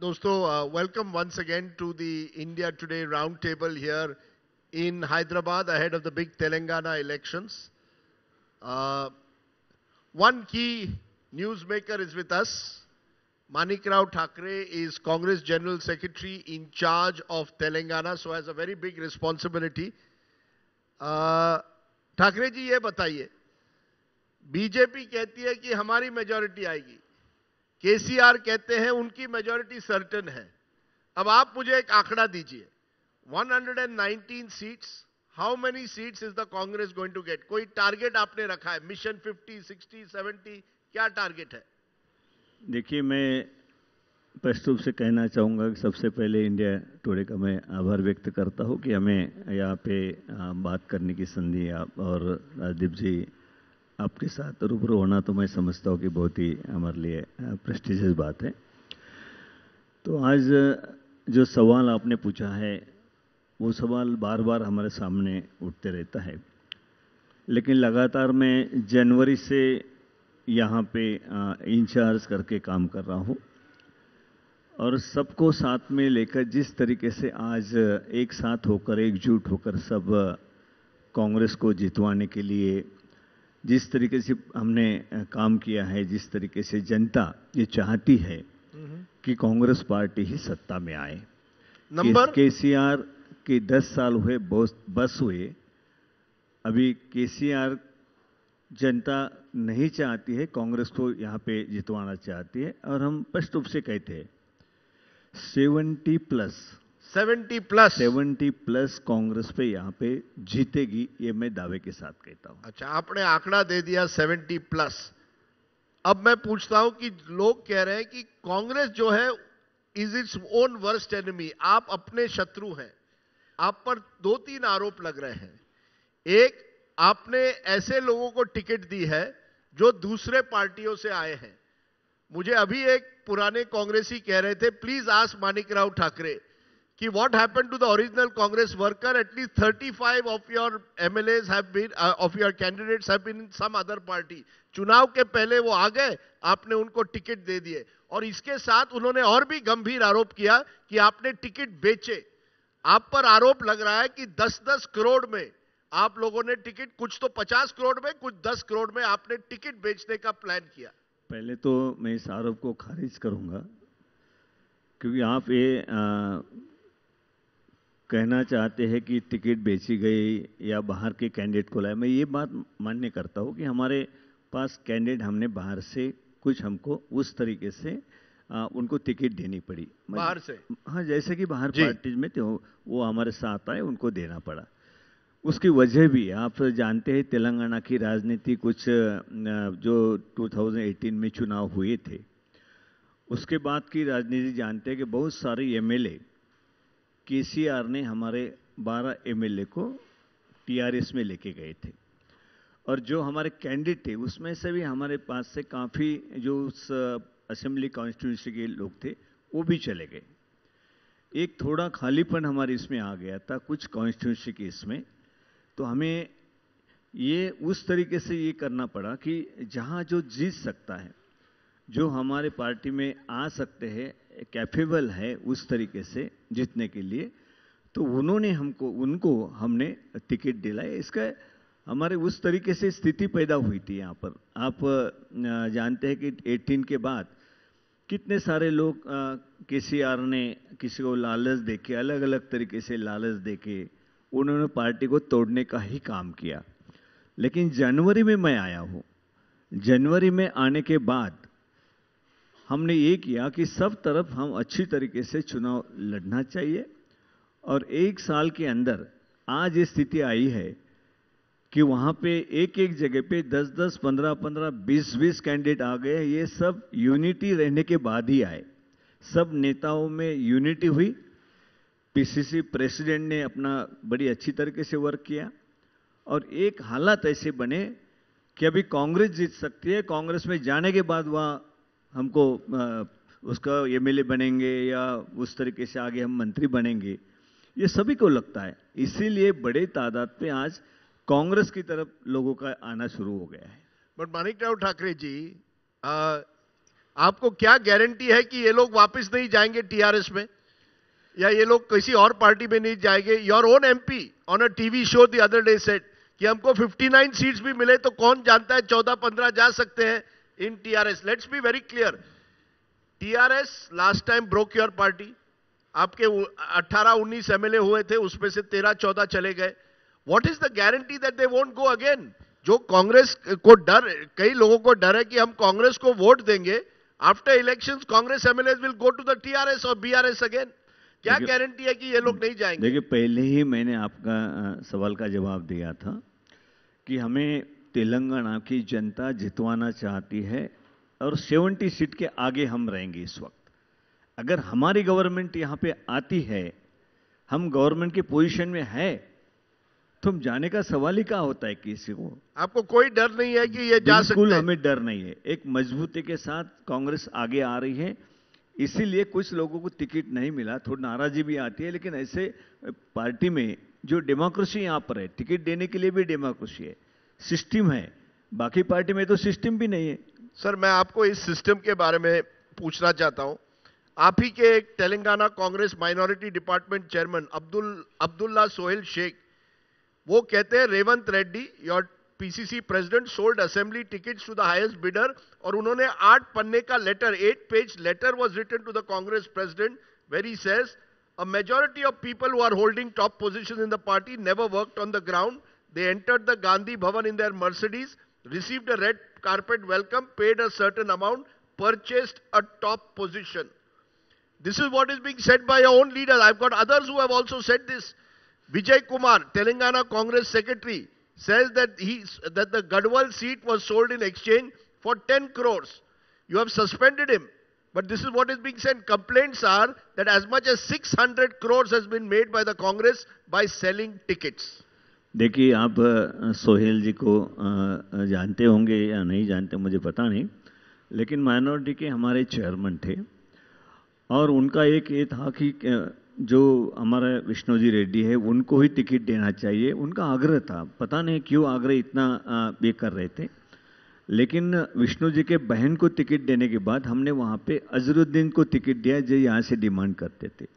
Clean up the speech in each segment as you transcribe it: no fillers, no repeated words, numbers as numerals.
Dosto, welcome once again to the India Today Roundtable here in Hyderabad ahead of the big Telangana elections. One key newsmaker is with us. Manik Rao Thackeray is Congress General Secretary in charge of Telangana, so has a very big responsibility. Thackeray ji ये बताइए, BJP कहती है कि हमारी majority आएगी, केसीआर कहते हैं उनकी मेजॉरिटी सर्टेन है. अब आप मुझे एक आंकड़ा दीजिए, 119 seats, how many seats is the Congress going to get? कोई टारगेट आपने रखा है? मिशन 50, 60, 70 क्या टारगेट है? देखिए, मैं स्पष्ट रूप से कहना चाहूँगा कि सबसे पहले इंडिया टुडे का मैं आभार व्यक्त करता हूँ कि हमें यहाँ पे बात करने की संधि और राजदीप जी आपके साथ रूबरू होना तो मैं समझता हूँ कि बहुत ही हमारे लिए प्रेस्टिजियस बात है. तो आज जो सवाल आपने पूछा है वो सवाल बार बार हमारे सामने उठते रहता है, लेकिन लगातार मैं जनवरी से यहाँ पे इंचार्ज करके काम कर रहा हूँ और सबको साथ में लेकर जिस तरीके से आज एक साथ होकर एकजुट होकर सब कांग्रेस को जितवाने के लिए जिस तरीके से हमने काम किया है, जिस तरीके से जनता ये चाहती है कि कांग्रेस पार्टी ही सत्ता में आए. नंबर केसीआर के 10 साल हुए, बस हुए. अभी केसीआर जनता नहीं चाहती है, कांग्रेस को यहाँ पे जितवाना चाहती है और हम स्पष्ट रूप से कहते हैं 70 प्लस कांग्रेस पे यहाँ पे जीतेगी, ये मैं दावे के साथ कहता हूँ. अच्छा, आपने आंकड़ा दे दिया 70 प्लस. अब मैं पूछता हूं कि लोग कह रहे हैं कि कांग्रेस जो है is its own worst enemy, आप अपने शत्रु हैं. आप पर 2-3 आरोप लग रहे हैं. एक, आपने ऐसे लोगों को टिकट दी है जो दूसरे पार्टियों से आए हैं. मुझे अभी एक पुराने कांग्रेसी कह रहे थे, प्लीज आस्क मानिक राव ठाकरे कि what happened to the original Congress worker. At least 35 of your MLAs have been, of your candidates have been in some other party. चुनाव के पहले वो आ गए, आपने उनको टिकट दे दिए. और इसके साथ उन्होंने और भी गंभीर आरोप किया कि आपने टिकट बेचे. आप पर आरोप लग रहा है कि 10-10 करोड़ में आप लोगों ने टिकट, कुछ तो 50 करोड़ में, कुछ 10 करोड़ में आपने टिकट बेचने का प्लान किया. पहले तो मैं इस आरोप को खारिज करूंगा, क्योंकि आप ये कहना चाहते हैं कि टिकट बेची गई या बाहर के कैंडिडेट को लाया. मैं ये बात मान्य करता हूं कि हमारे पास कैंडिडेट हमने बाहर से कुछ हमको उस तरीके से उनको टिकट देनी पड़ी बाहर से. हाँ, जैसे कि बाहर पार्टीज में तो वो हमारे साथ आए, उनको देना पड़ा. उसकी वजह भी आप जानते हैं, तेलंगाना की राजनीति कुछ जो 2018 में चुनाव हुए थे उसके बाद की राजनीति जानते हैं कि बहुत सारे एमएलए केसीआर ने हमारे 12 एमएलए को टीआरएस में लेके गए थे और जो हमारे कैंडिडेट थे उसमें से भी हमारे पास से काफ़ी जो उस असेंबली कॉन्स्टिट्यूंसी के लोग थे वो भी चले गए. एक थोड़ा खालीपन हमारे इसमें आ गया था कुछ कॉन्स्टिट्यूंसी के इसमें. तो हमें ये उस तरीके से ये करना पड़ा कि जहाँ जो जीत सकता है, जो हमारे पार्टी में आ सकते हैं, कैपेबल है उस तरीके से जीतने के लिए, तो उनको हमने टिकट दिलाया. इसका हमारे उस तरीके से स्थिति पैदा हुई थी यहाँ पर. आप जानते हैं कि 18 के बाद कितने सारे लोग केसीआर ने किसी को लालच देके, अलग अलग तरीके से लालच देके उन्होंने पार्टी को तोड़ने का ही काम किया. लेकिन जनवरी में मैं आया हूं. जनवरी में आने के बाद हमने ये किया कि सब तरफ हम अच्छी तरीके से चुनाव लड़ना चाहिए और एक साल के अंदर आज ये स्थिति आई है कि वहां पे एक एक जगह पे 10-10, 15-15, 20-20 कैंडिडेट आ गए. ये सब यूनिटी रहने के बाद ही आए. सब नेताओं में यूनिटी हुई. पीसीसी प्रेसिडेंट ने अपना बड़ी अच्छी तरीके से वर्क किया और एक हालात ऐसे बने कि अभी कांग्रेस जीत सकती है. कांग्रेस में जाने के बाद वहाँ हमको उसका एमएलए बनेंगे या उस तरीके से आगे हम मंत्री बनेंगे, ये सभी को लगता है. इसीलिए बड़े तादाद पे आज कांग्रेस की तरफ लोगों का आना शुरू हो गया है. बट मानिक राव ठाकरे जी, आपको क्या गारंटी है कि ये लोग वापस नहीं जाएंगे टीआरएस में, या ये लोग किसी और पार्टी में नहीं जाएंगे? Your own MP on a TV show the other day said कि हमको 59 सीट्स भी मिले तो कौन जानता है 14-15 जा सकते हैं in TRS. Let's be very clear. TRS last time broke your party. आपके 18-19 एमएलए हुए थे, उसमें से 13-14 चले गए. What is the guarantee that they won't go again? जो कांग्रेस को डर, कई लोगों को डर है कि हम कांग्रेस को वोट देंगे, after elections Congress MLAs will go to the TRS और बीआरएस अगेन. क्या गारंटी है कि ये लोग नहीं जाएंगे? देखिए, पहले ही मैंने आपका सवाल का जवाब दिया था कि हमें तेलंगाना की जनता जितवाना चाहती है और 70 सीट के आगे हम रहेंगे इस वक्त. अगर हमारी गवर्नमेंट यहां पे आती है, हम गवर्नमेंट की पोजीशन में है, तो हम जाने का सवाल ही क्या होता है किसी को? आपको कोई डर नहीं है कि ये जा सकते हैं? बिल्कुल हमें डर नहीं है. एक मजबूती के साथ कांग्रेस आगे आ रही है. इसीलिए कुछ लोगों को टिकट नहीं मिला, थोड़ी नाराजगी भी आती है, लेकिन ऐसे पार्टी में जो डेमोक्रेसी यहां पर है, टिकट देने के लिए भी डेमोक्रेसी है, सिस्टम है. बाकी पार्टी में तो सिस्टम भी नहीं है. सर, मैं आपको इस सिस्टम के बारे में पूछना चाहता हूं. आप ही के एक Telangana Congress minority department chairman Abdullah Sohail Shaikh, वो कहते हैं Revanth Reddy, your PCC president, sold assembly tickets to the highest bidder. और उन्होंने 8 पन्ने का letter, 8-page letter was written to the Congress president where he says a majority of people who are holding top position in the party never worked on the ground. They entered the Gandhi Bhavan in their Mercedes, received a red carpet welcome, paid a certain amount, purchased a top position. This is what is being said by your own leader. I've got others who have also said this. Vijay Kumar, Telangana Congress Secretary, says that the Gadwal seat was sold in exchange for 10 crores. You have suspended him. But this is what is being said. Complaints are that as much as 600 crores has been made by the Congress by selling tickets. देखिए, आप सोहेल जी को जानते होंगे या नहीं जानते मुझे पता नहीं, लेकिन माइनॉरिटी के हमारे चेयरमैन थे और उनका एक ये था कि जो हमारा विष्णु जी रेड्डी है उनको ही टिकट देना चाहिए. उनका आग्रह था, पता नहीं क्यों आग्रह इतना ये कर रहे थे. लेकिन विष्णु जी के बहन को टिकट देने के बाद हमने वहाँ पे अजरुद्दीन को टिकट दिया जो यहाँ से डिमांड करते थे.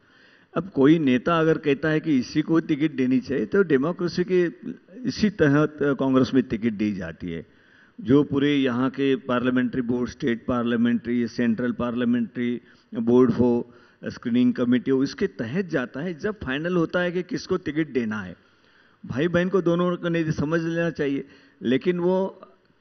अब कोई नेता अगर कहता है कि इसी को टिकट देनी चाहिए तो डेमोक्रेसी के इसी तहत कांग्रेस में टिकट दी जाती है. जो पूरे यहाँ के parliamentary board, state parliamentary, central parliamentary board हो, स्क्रीनिंग कमेटी हो, इसके तहत जाता है. जब फाइनल होता है कि किसको टिकट देना है, भाई बहन को दोनों को नहीं समझ लेना चाहिए. लेकिन वो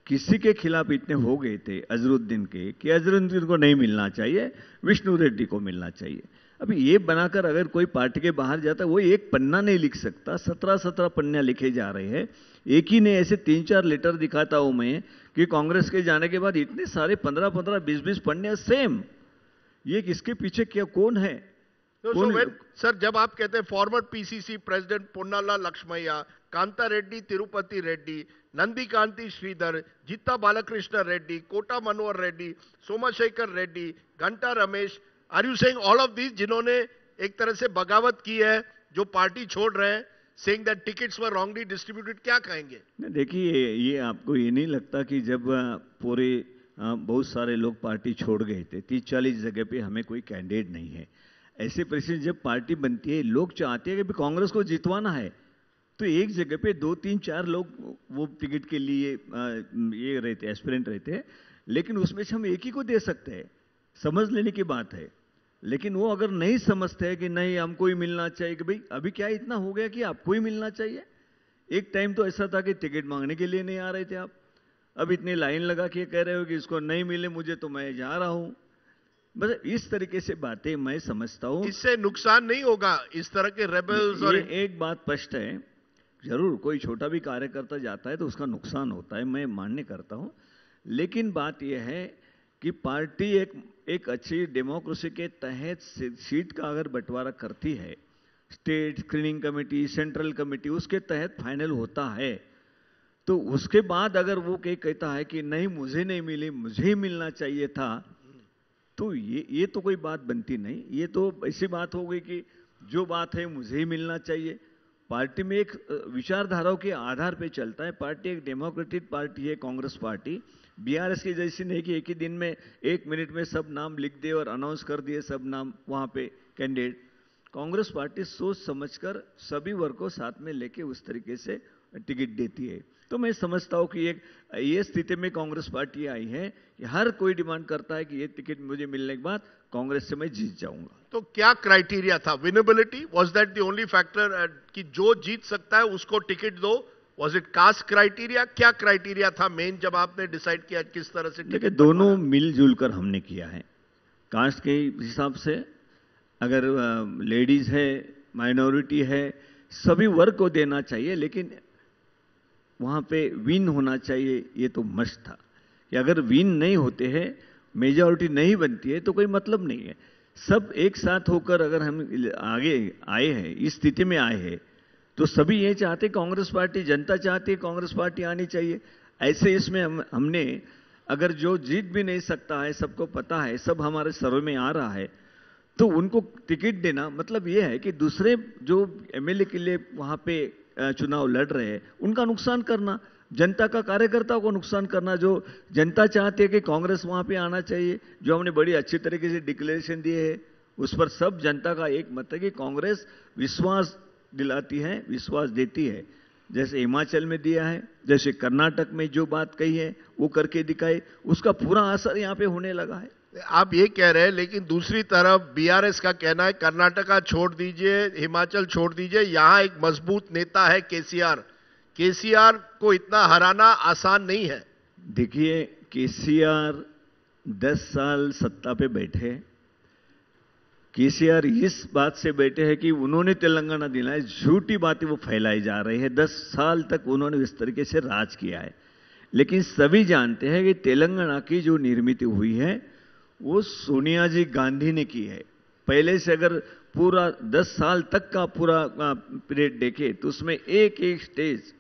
किसी के खिलाफ इतने हो गए थे अजरुद्दीन के कि अजरुद्दीन को नहीं मिलना चाहिए, विष्णु रेड्डी को मिलना चाहिए. अभी ये बनाकर अगर कोई पार्टी के बाहर जाता है, वो एक पन्ना नहीं लिख सकता, 17 पन्ना लिखे जा रहे हैं. एक ही ने ऐसे 3-4 लेटर दिखाता हूं मैं कि कांग्रेस के जाने के बाद इतने सारे 15-15, 20-20 पन्ने सेम. ये किसके पीछे क्या, कौन है? सर, जब आप कहते हैं former PCC president Ponnala Lakshmaiah, Kanta Reddy, Tirupati Reddy, Nandikanti Sridhar, Jeeta Balakrishna Reddy, Kota Manohar Reddy, Somashekar Reddy, Ghanta Ramesh, are you saying all of this जिन्होंने एक तरह से बगावत की है, जो पार्टी छोड़ रहे हैं, saying that tickets were wrongly distributed? क्या कहेंगे? देखिए, ये आपको ये नहीं लगता कि जब पूरे बहुत सारे लोग पार्टी छोड़ गए थे, 30-40 जगह पे हमें कोई कैंडिडेट नहीं है, ऐसे परिस्थिति जब पार्टी बनती है, लोग चाहते हैं कि कांग्रेस को जितवाना है, तो एक जगह पे 2-3-4 लोग वो टिकट के लिए ये रहते, एस्पिरेंट रहते हैं. लेकिन उसमें से हम एक ही को दे सकते हैं, समझ लेने की बात है. लेकिन वो अगर नहीं समझते हैं कि नहीं हमको ही मिलना चाहिए, कि भाई अभी क्या इतना हो गया कि आपको ही मिलना चाहिए? एक टाइम तो ऐसा था कि टिकट मांगने के लिए नहीं आ रहे थे आप, अब इतनी लाइन लगा के कह रहे हो कि इसको नहीं मिले मुझे तो मैं जा रहा हूं. बस इस तरीके से बातें मैं समझता हूं. इससे नुकसान नहीं होगा इस तरह के रेबल्स? और एक बात स्पष्ट है, जरूर कोई छोटा भी कार्यकर्ता जाता है तो उसका नुकसान होता है, मैं मान्य करता हूं. लेकिन बात यह है कि पार्टी एक अच्छी डेमोक्रेसी के तहत सीट का अगर बंटवारा करती है, state screening committee, central committee, उसके तहत फाइनल होता है, तो उसके बाद अगर वो कहता है कि नहीं मुझे नहीं मिली, मुझे ही मिलना चाहिए था, तो ये तो कोई बात बनती नहीं. ये तो ऐसी बात हो गई कि जो बात है मुझे ही मिलना चाहिए. पार्टी में एक विचारधाराओं के आधार पे चलता है. पार्टी एक डेमोक्रेटिक पार्टी है, कांग्रेस पार्टी. बीआरएस की जैसी नहीं कि एक ही दिन में 1 मिनट में सब नाम लिख दिए और अनाउंस कर दिए सब नाम वहां पे कैंडिडेट। कांग्रेस पार्टी सोच समझकर सभी वर्ग को साथ में लेके उस तरीके से टिकट देती है। तो मैं समझता हूं कि ये स्थिति में कांग्रेस पार्टी आई है कि हर कोई डिमांड करता है कि ये टिकट मुझे मिलने के बाद कांग्रेस से मैं जीत जाऊंगा। तो क्या क्राइटेरिया था? Winnability was that the only factor कि जो जीत सकता है उसको टिकट दो? Was it caste criteria? क्या क्राइटेरिया था मेन जब आपने डिसाइड किया किस तरह से? देखिए दोनों मिलजुल कर हमने किया है। कास्ट के हिसाब से अगर लेडीज है, माइनॉरिटी है, सभी वर्ग को देना चाहिए, लेकिन वहां पे विन होना चाहिए। ये तो मस्ट था कि अगर विन नहीं होते हैं, मेजॉरिटी नहीं बनती है तो कोई मतलब नहीं है। सब एक साथ होकर अगर हम आगे आए हैं, इस स्थिति में आए हैं, तो सभी ये चाहते, कांग्रेस पार्टी, जनता चाहती है कांग्रेस पार्टी आनी चाहिए। ऐसे इसमें हमने अगर जो जीत भी नहीं सकता है, सबको पता है, सब हमारे सर्वे में आ रहा है, तो उनको टिकट देना मतलब यह है कि दूसरे जो एमएलए के लिए वहां पे चुनाव लड़ रहे हैं उनका नुकसान करना, जनता का कार्यकर्ताओं को नुकसान करना। जो जनता चाहती है कि कांग्रेस वहां पे आना चाहिए, जो हमने बड़ी अच्छी तरीके से डिक्लेरेशन दिए है, उस पर सब जनता का एक मत है कि कांग्रेस विश्वास दिलाती है, विश्वास देती है। जैसे हिमाचल में दिया है, जैसे कर्नाटक में जो बात कही है वो करके दिखाई, उसका पूरा असर यहाँ पे होने लगा है। आप ये कह रहे हैं, लेकिन दूसरी तरफ बीआरएस का कहना है कर्नाटका छोड़ दीजिए, हिमाचल छोड़ दीजिए, यहां एक मजबूत नेता है केसीआर। केसीआर को इतना हराना आसान नहीं है। देखिए केसीआर 10 साल सत्ता पे बैठे। केसीआर इस बात से बैठे हैं कि उन्होंने तेलंगाना दिलाया, झूठी बातें वो फैलाई जा रही है। 10 साल तक उन्होंने इस तरीके से राज किया है, लेकिन सभी जानते हैं कि तेलंगाना की जो निर्मित हुई है वो सोनिया जी गांधी ने की है। पहले से अगर पूरा 10 साल तक का पूरा पीरियड देखे तो उसमें एक एक स्टेज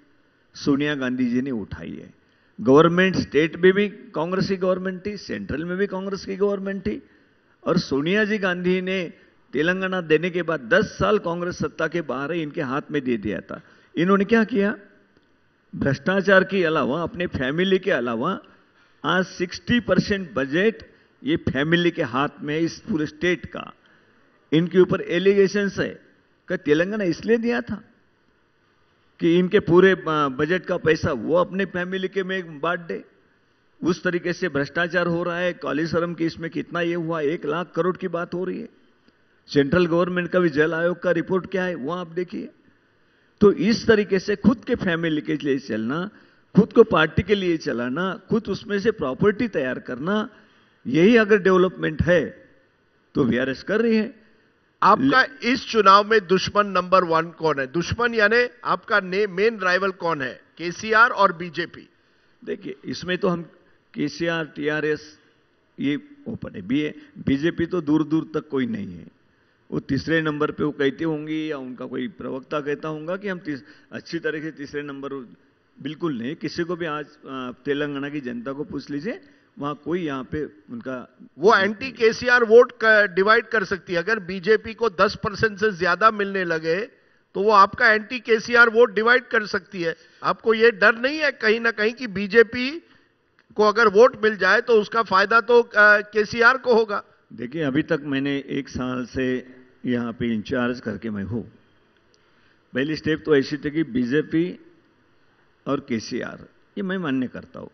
सोनिया गांधी जी ने उठाई है। गवर्नमेंट स्टेट में भी कांग्रेस की गवर्नमेंट थी, सेंट्रल में भी कांग्रेस की गवर्नमेंट थी, और सोनिया जी गांधी ने तेलंगाना देने के बाद 10 साल कांग्रेस सत्ता के बाहर है, इनके हाथ में दे दिया था। इन्होंने क्या किया? भ्रष्टाचार के अलावा, अपने फैमिली के अलावा, आज 60% बजट ये फैमिली के हाथ में है, इस पूरे स्टेट का। इनके ऊपर एलिगेशंस है कि तेलंगाना इसलिए दिया था कि इनके पूरे बजट का पैसा वो अपने फैमिली के में बांट दे। उस तरीके से भ्रष्टाचार हो रहा है। कालीसरम की इसमें कितना ये हुआ, 1 लाख करोड़ की बात हो रही है। सेंट्रल गवर्नमेंट का भी जल आयोग का रिपोर्ट क्या है वो आप देखिए। तो इस तरीके से खुद के फैमिली के लिए चलना, खुद को पार्टी के लिए चलाना, खुद उसमें से प्रॉपर्टी तैयार करना, यही अगर डेवलपमेंट है तो बीआरएस कर रही है। आपका इस चुनाव में दुश्मन नंबर 1 कौन है? दुश्मन यानी आपका मेन राइवल कौन है? केसीआर और बीजेपी? देखिए इसमें तो हम केसीआर, टीआरएस ये ओपन है। बीजेपी तो दूर दूर तक कोई नहीं है। वो तीसरे नंबर पे वो कहते होंगे या उनका कोई प्रवक्ता कहता होगा कि हम अच्छी तरह से तीसरे नंबर, बिल्कुल नहीं। किसी को भी आज तेलंगाना की जनता को पूछ लीजिए, वहां कोई यहाँ पे उनका वो एंटी केसीआर वोट डिवाइड कर सकती है। अगर बीजेपी को 10% से ज्यादा मिलने लगे तो वो आपका एंटी केसीआर वोट डिवाइड कर सकती है। आपको ये डर नहीं है कहीं ना कहीं कि बीजेपी को अगर वोट मिल जाए तो उसका फायदा तो केसीआर को होगा? देखिए अभी तक मैंने 1 साल से यहाँ पे इंचार्ज करके मैं हूं। पहली स्टेप तो ऐसी थी कि बीजेपी और केसीआर, ये मैं मान्य करता हूं,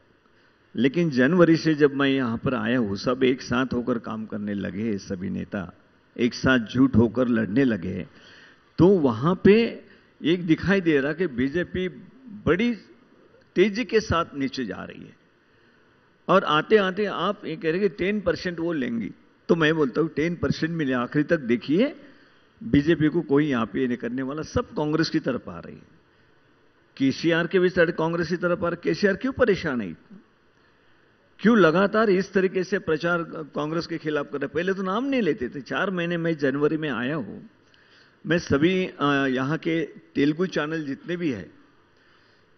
लेकिन जनवरी से जब मैं यहां पर आया हूं, सब एक साथ होकर काम करने लगे, सभी नेता एक साथ जुट होकर लड़ने लगे, तो वहां पे एक दिखाई दे रहा कि बीजेपी बड़ी तेजी के साथ नीचे जा रही है। और आते आते आप ये कह रहे कि 10% वो लेंगी, तो मैं बोलता हूं 10% मिले, आखिरी तक देखिए बीजेपी को कोई यहां पे नहीं करने वाला, सब कांग्रेस की तरफ आ रही है। केसीआर के भी कांग्रेस की तरफ आ रहे। केसीआर क्यों परेशान है? क्यों लगातार इस तरीके से प्रचार कांग्रेस के खिलाफ कर रहे? पहले तो नाम नहीं लेते थे। 4 महीने में जनवरी में आया हूं, मैं सभी यहां के तेलुगु चैनल जितने भी है,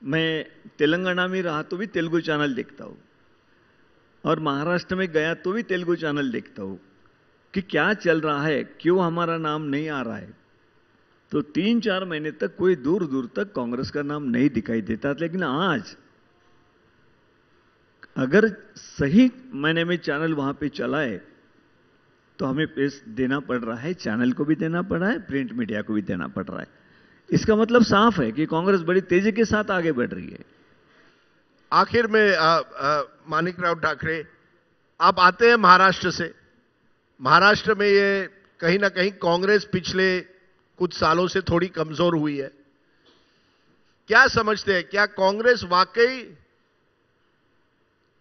मैं तेलंगाना में रहा तो भी तेलुगु चैनल देखता हूं, और महाराष्ट्र में गया तो भी तेलुगु चैनल देखता हूं कि क्या चल रहा है, क्यों हमारा नाम नहीं आ रहा है। तो 3-4 महीने तक कोई दूर दूर तक कांग्रेस का नाम नहीं दिखाई देता। लेकिन आज अगर सही मायने में चैनल वहां पे चलाए तो हमें पेश देना पड़ रहा है, चैनल को भी देना पड़ रहा है, प्रिंट मीडिया को भी देना पड़ रहा है। इसका मतलब साफ है कि कांग्रेस बड़ी तेजी के साथ आगे बढ़ रही है। आखिर में माणिकराव ठाकरे, आप आते हैं महाराष्ट्र से। महाराष्ट्र में ये कहीं ना कहीं कांग्रेस पिछले कुछ सालों से थोड़ी कमजोर हुई है। क्या समझते हैं, क्या कांग्रेस वाकई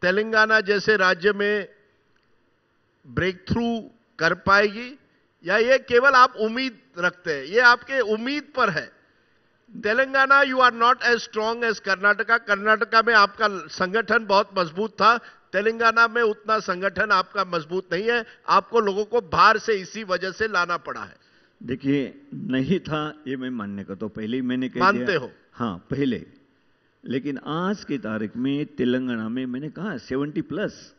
तेलंगाना जैसे राज्य में ब्रेक थ्रू कर पाएगी, या ये केवल आप उम्मीद रखते हैं? ये आपके उम्मीद पर है। Telangana you are not as strong as Karnataka. Karnataka में आपका संगठन बहुत मजबूत था, तेलंगाना में उतना संगठन आपका मजबूत नहीं है। आपको लोगों को बाहर से इसी वजह से लाना पड़ा है। देखिए, नहीं था ये मैं मानने का तो पहले ही मैंने कह मानते दिया। हो? हाँ, पहले। लेकिन आज की तारीख में तेलंगाना में मैंने कहा 70+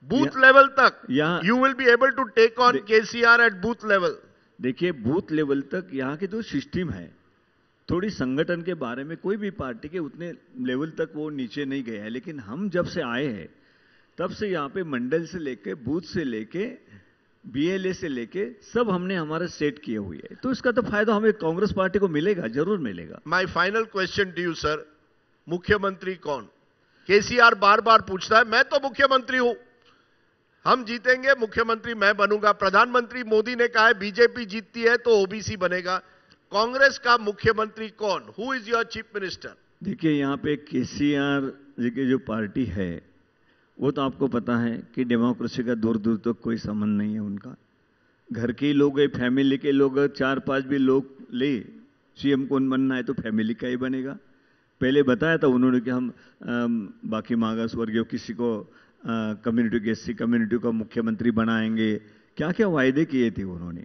बूथ लेवल तक यहाँ you will be able to take on KCR at booth level. देखिए, बूथ लेवल तक यहाँ के जो सिस्टम है, थोड़ी संगठन के बारे में कोई भी पार्टी के उतने लेवल तक वो नीचे नहीं गया है। लेकिन हम जब से आए हैं तब से यहाँ पे मंडल से लेके, बूथ से लेके, बीएलए से लेके सब हमने हमारे सेट किए हुए हैं। तो इसका तो फायदा हमें कांग्रेस पार्टी को मिलेगा, जरूर मिलेगा। My final question to you sir, मुख्यमंत्री कौन? केसीआर बार बार पूछता है, मैं तो मुख्यमंत्री हूं, हम जीतेंगे मुख्यमंत्री मैं बनूंगा। प्रधानमंत्री मोदी ने कहा है बीजेपी जीतती है तो ओबीसी बनेगा। कांग्रेस का मुख्यमंत्री कौन? Who is your chief minister? देखिए, यहाँ पे केसीआर जी की जो पार्टी है वो तो आपको पता है कि डेमोक्रेसी का दूर दूर तक कोई संबंध नहीं है उनका। घर के लोग, फैमिली के लोग, 4-5 भी लोग ले सीएम कौन बनना है तो फैमिली का ही बनेगा। पहले बताया था उन्होंने कि हम बाकी मागास वर्गीय किसी को कम्युनिटी के एससी कम्युनिटी का मुख्यमंत्री बनाएंगे, क्या क्या वायदे किए थे उन्होंने।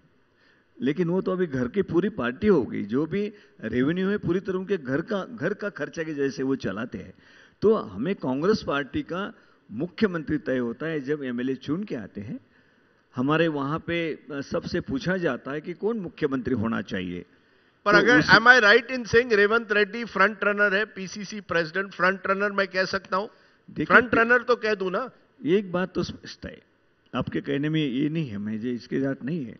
लेकिन वो तो अभी घर की पूरी पार्टी हो गई, जो भी रेवेन्यू है पूरी तरह उनके घर का खर्चा के जैसे वो चलाते हैं। तो हमें कांग्रेस पार्टी का मुख्यमंत्री तय होता है जब एमएलए चुन के आते हैं। हमारे वहां पे सबसे पूछा जाता है कि कौन मुख्यमंत्री होना चाहिए। पर तो अगर am I right in saying Revanth Reddy front runner है, पीसीसी प्रेसिडेंट फ्रंट रनर मैं कह सकता हूं? फ्रंट रनर तो कह दूं ना? एक बात तो स्पष्ट है, आपके कहने में ये नहीं है, मुझे इसके साथ नहीं है।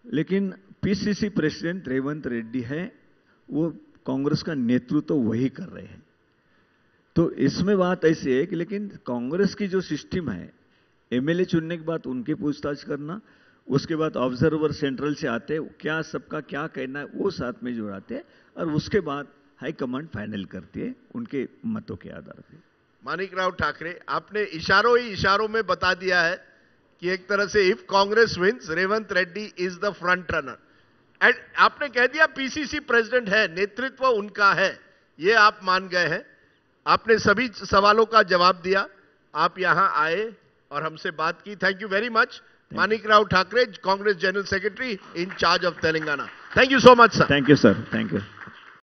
लेकिन पीसीसी प्रेसिडेंट रेवंत रेड्डी है, वो कांग्रेस का नेतृत्व तो वही कर रहे हैं। तो इसमें बात ऐसी है कि लेकिन कांग्रेस की जो सिस्टम है, एमएलए चुनने के बाद उनकी पूछताछ करना, उसके बाद ऑब्जर्वर सेंट्रल से आते हैं, क्या सबका क्या कहना है वो साथ में जुड़ाते हैं, और उसके बाद हाईकमांड फाइनल करती है उनके मतों के आधार पर। माणिकराव ठाकरे, आपने इशारों ही इशारों में बता दिया है कि एक तरह से if Congress wins Revanth Reddy is the front runner. And आपने कह दिया पीसीसी प्रेसिडेंट है, नेतृत्व उनका है, ये आप मान गए हैं। आपने सभी सवालों का जवाब दिया, आप यहां आए और हमसे बात की। Thank you very much. Manikrao Thackeray, Congress general secretary in charge of Telangana. Thank you so much sir. Thank you sir, thank you.